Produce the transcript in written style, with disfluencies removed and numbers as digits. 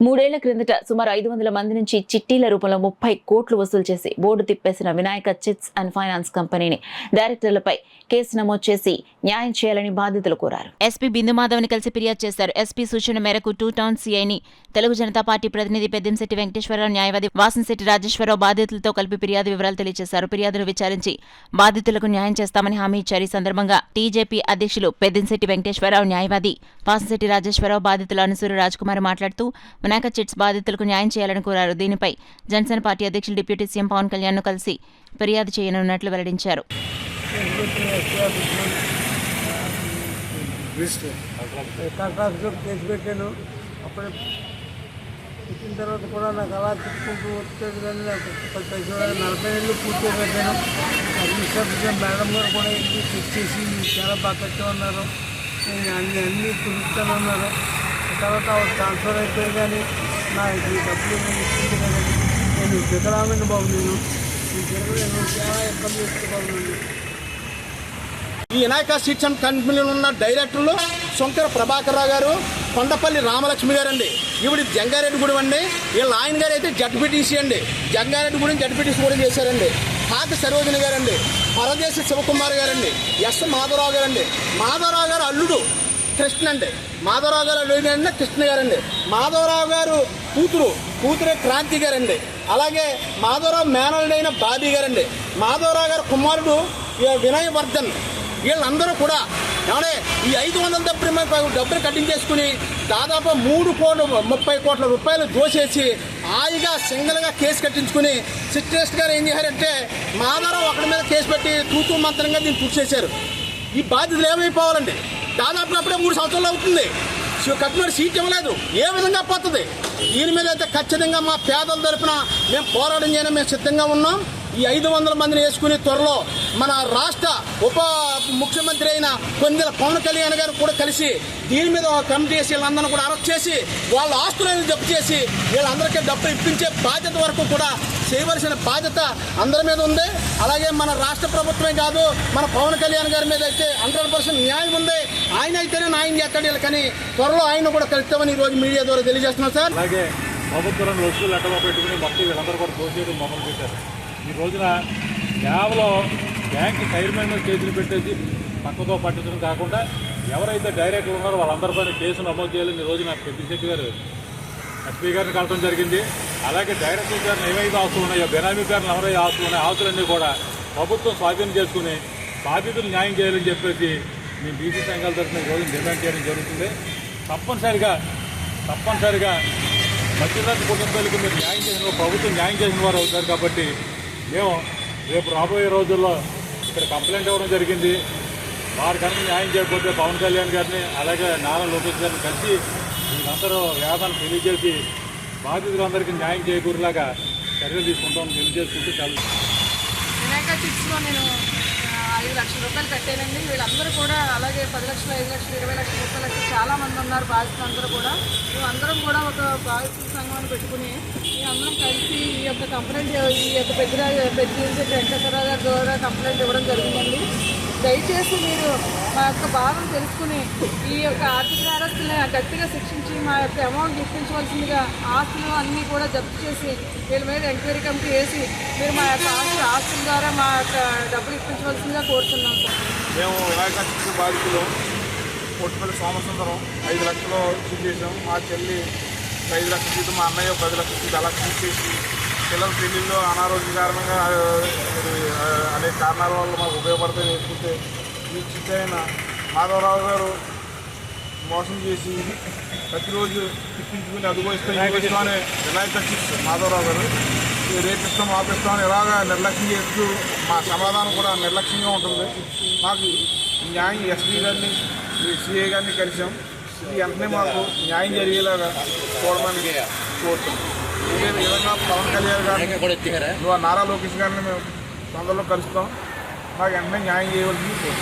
మూడేళ్ల క్రిందట సుమారు 500 మంది నుంచి చిట్టీల రూపంలో 30 కోట్లు వసూలు చేసి బోర్డు తిప్పేసిన వినాయక చిట్స్ అండ్ ఫైనాన్స్ కంపెనీని డైరెక్టర్లపై కేసు నమోదు చేసి న్యాయం చేయాలని బాధితులు కోరారు. ఎస్పీ బిందుమాధవ్ని కలిసి ఫిర్యాదు చేశారు. ఎస్పీ సూచన మేరకు 2 టౌన్ సిఐని తెలుగు జనతా పార్టీ ప్రతినిధి పెద్దంశెట్టి వెంకటేశ్వరరావు, న్యాయవాది వాసంశెట్టి రాజేశ్వరరావు బాధితులతో కలిపి ఫిర్యాదు వివరాలు తెలియజేశారు. ఫిర్యాదును విచారించి బాధితులకు న్యాయం చేస్తామని హామీ ఇచ్చారు. ఈ సందర్భంగా టీజేపీ అధ్యక్షులు పెద్దంశెట్టి వెంకటేశ్వరరావు, న్యాయవాది వాసంశెట్టి రాజేశ్వరరావు, బాధితుల అనుసూరి రాజ్కుమార్ మాట్లాడుతూ వినాయక చిట్స్ బాధితులకు న్యాయం చేయాలని కోరారు. దీనిపై జనసేన పార్టీ అధ్యక్షులు డిప్యూటీ సీఎం పవన్ కళ్యాణ్ను కలిసి ఫిర్యాదు చేయనున్నట్లు వెల్లడించారు. వచ్చిన తర్వాత కూడా నాకు అలా తిప్పుకుంటూ వచ్చేది, కానీ నాకు 40 ఏళ్ళు పూర్తి పెట్టాను. అడ్మినిస్ట్రేషన్ మేడం గారు కూడా వెళ్ళి చెక్ చేసి చాలా బాగా కట్టమన్నారు, అన్నీ కుదురుతాను అన్నారు. తర్వాత ట్రాన్స్ఫర్ అయిపోయి కానీ నా డబ్బులు ఇస్తుంది కానీ నేను వికలాంగుని బాబు, నేను చాలా ఇబ్బంది బాగుంది. ఈ వినాయక చిట్స్ అండ్ కంపెనీలో ఉన్న డైరెక్టర్లు శంకర ప్రభాకర్ రావు గారు, కొండపల్లి రామలక్ష్మి గారు అండి. ఇప్పుడు జంగారెడ్డిగూడెం అండి. వీళ్ళ ఆయన గారు అయితే జడ్పీటీసీ అండి. జంగారెడ్డిగూడెం జడ్పీటీసీ కూడా చేశారండి. పాత సరోజిని గారండి, పరదేశి శివకుమార్ గారండి, ఎస్ మాధవరావు గారండి. మాధవరావు గారు అల్లుడు కృష్ణ అండి. మాధవరావు గారు అల్లుడు కృష్ణ గారండి. మాధవరావు గారు కూతురే క్రాంతి గారండి. అలాగే మాధవరావు మేనల్డైన బాబీ గారండి. మాధవరావు గారు కుమారుడు వినయ్ వర్ధన్. వీళ్ళందరూ కూడా ఏమంటే ఈ 500 డబ్బులు కట్టించేసుకుని దాదాపు 3,30 కోట్ల రూపాయలు దోసేసి హాయిగా సింగిల్గా కేసు కట్టించుకుని సిట్రేస్ట్ గారు ఏం చేశారంటే మాధవరావు ఒకరి మీద కేసు పెట్టి తూతూ మంత్రంగా దీన్ని పూర్తి చేశారు. ఈ బాధ్యతలు ఏమైపోవాలండి? దాదాపు అప్పుడే 3 సంవత్సరాలు అవుతుంది. కట్టిన సీట్ ఇవ్వలేదు. ఏ విధంగా పోతుంది? దీని మీద అయితే ఖచ్చితంగా మా పేదల తరఫున మేము పోరాటం చేయడం మేము సిద్ధంగా ఉన్నాం. ఈ 500 మందిని వేసుకుని త్వరలో మన రాష్ట్ర ఉప ముఖ్యమంత్రి అయిన కొందెల పవన్ కళ్యాణ్ గారు కూడా కలిసి దీని మీద ఒక కమిటీ చేసి వీళ్ళందరినీ కూడా అరెస్ట్ చేసి వాళ్ళ ఆస్తులను జప్తు చేసి వీళ్ళందరికీ డబ్బులు ఇప్పించే బాధ్యత వరకు కూడా చేయవలసిన బాధ్యత అందరి మీద ఉంది. అలాగే మన రాష్ట్ర ప్రభుత్వమే కాదు, మన పవన్ కళ్యాణ్ గారి మీద అయితే 100% న్యాయం ఉంది. ఆయన అయితేనే న్యాయం చేస్తాడు. కానీ త్వరలో ఆయన కూడా కలుస్తామని ఈరోజు మీడియా ద్వారా తెలియజేస్తున్నాం సార్. అలాగే ప్రభుత్వం వస్తువులు అడ్డగా పెట్టుకుని మొత్తం వీళ్ళందరూ కూడా దోషేయడం మొదలు పెట్టారు. ఈ రోజున కేవలం బ్యాంక్ చైర్మన్ మీద కేసులు పెట్టేసి పక్కతో పట్టించడం కాకుండా ఎవరైతే డైరెక్టర్లు ఉన్నారో వాళ్ళందరిపైన కేసు నమోదు చేయాలని ఈ రోజున పెద్దిశెట్టి గారు ఎస్పీ గారిని కలవడం జరిగింది. అలాగే డైరెక్టర్ గారిని ఏవైతే ఆస్తులు ఉన్నాయో, బెనామీ గారిని ఎవరైతే ఆస్తులు ఉన్నాయో ఆస్తులన్నీ కూడా ప్రభుత్వం స్వాధీనం చేసుకుని బాధితులు న్యాయం చేయాలని చెప్పేసి మేము బీసీ సంఘాల తరఫున ఈ రోజు డిమాండ్ చేయడం జరుగుతుంది. తప్పనిసరిగా మధ్యతరగతి కుటుంబాలకు మీరు న్యాయం చేసిన ప్రభుత్వం న్యాయం చేసిన వారు అవుతారు. కాబట్టి మేము రేపు రాబోయే రోజుల్లో ఇక్కడ కంప్లైంట్ ఇవ్వడం జరిగింది. వారి కనుక న్యాయం చేయకపోతే పవన్ కళ్యాణ్ గారిని అలాగే నారా లోకేష్ గారిని కలిసి వీళ్ళందరూ వేదాన్ని తెలియజేసి బాధితులందరికీ న్యాయం చేకూరేలాగా చర్యలు తీసుకుంటామని తెలియజేసుకుంటూ చాలా వినాయక చిట్స్లో నేను 5 లక్షల రూపాయలు కట్టానండి. వీళ్ళందరూ కూడా అలాగే 10 లక్షలు, 5 లక్షలు, 20 లక్షలు, 30 లక్షలు చాలామంది ఉన్నారు బాధితులందరూ కూడా. మేమందరం కూడా ఒక బాధితుల సంఘాన్ని పెట్టుకుని అందరం కలిసి ఈ యొక్క కంప్లైంట్ ఈ యొక్క పెద్దిశెట్టి వెంకటేశ్వరరావు గారి ద్వారా కంప్లైంట్ ఇవ్వడం జరిగిందండి. దయచేసి మీరు మా యొక్క బాధను తెలుసుకుని ఈ యొక్క ఆర్థిక నేరస్తుల్ని గట్టిగా శిక్షించి మా యొక్క అమౌంట్ ఇప్పించవలసిందిగా ఆస్తులు అన్నీ కూడా జప్తు చేసి వీళ్ళ మీద ఎంక్వైరీ కమిటీ వేసి మీరు మా యొక్క ఆస్తుల ద్వారా మా యొక్క డబ్బులు ఇప్పించవలసిందిగా కోరుతున్నాం సార్. మేము వినాయక చిట్స్ బాధితులు కొట్టుపల్లి సోమసుందరం 5 లక్షలు చీట్ చేసాం. మా చెల్లి 5 లక్షల చీటు, మా అన్నయ్య 10 లక్షల చీటు అలా చీట్ చేసి పిల్లల పెళ్లిళ్ళు అనారోగ్య కారణంగా అనేక కారణాల వల్ల మాకు ఉపయోగపడతాయి వేసుకుంటే ఈ చిట్ అయిన మాధవరావు గారు మోసం చేసి ప్రతిరోజు తిప్పించుకుని అదుగోస్తామని వినాయక చిట్స్ మాధవరావు గారు రేపిస్తాం ఆపిస్తామని ఇలాగా నిర్లక్ష్యం చేస్తూ మా సమాధానం కూడా నిర్లక్ష్యంగా ఉంటుంది. మాకు న్యాయం ఎస్పీ గారిని సిఐ గారిని కలిసాం. వెంటనే మాకు న్యాయం జరిగేలాగా చూడడానికి కోరుతున్నాం. ఇదే విధంగా పవన్ కళ్యాణ్ గారిని నారా లోకేష్ గారిని మేము తొందరలో కలుస్తాం. మాకు వెంటనే న్యాయం చేయవలసింది కోరుతున్నాం.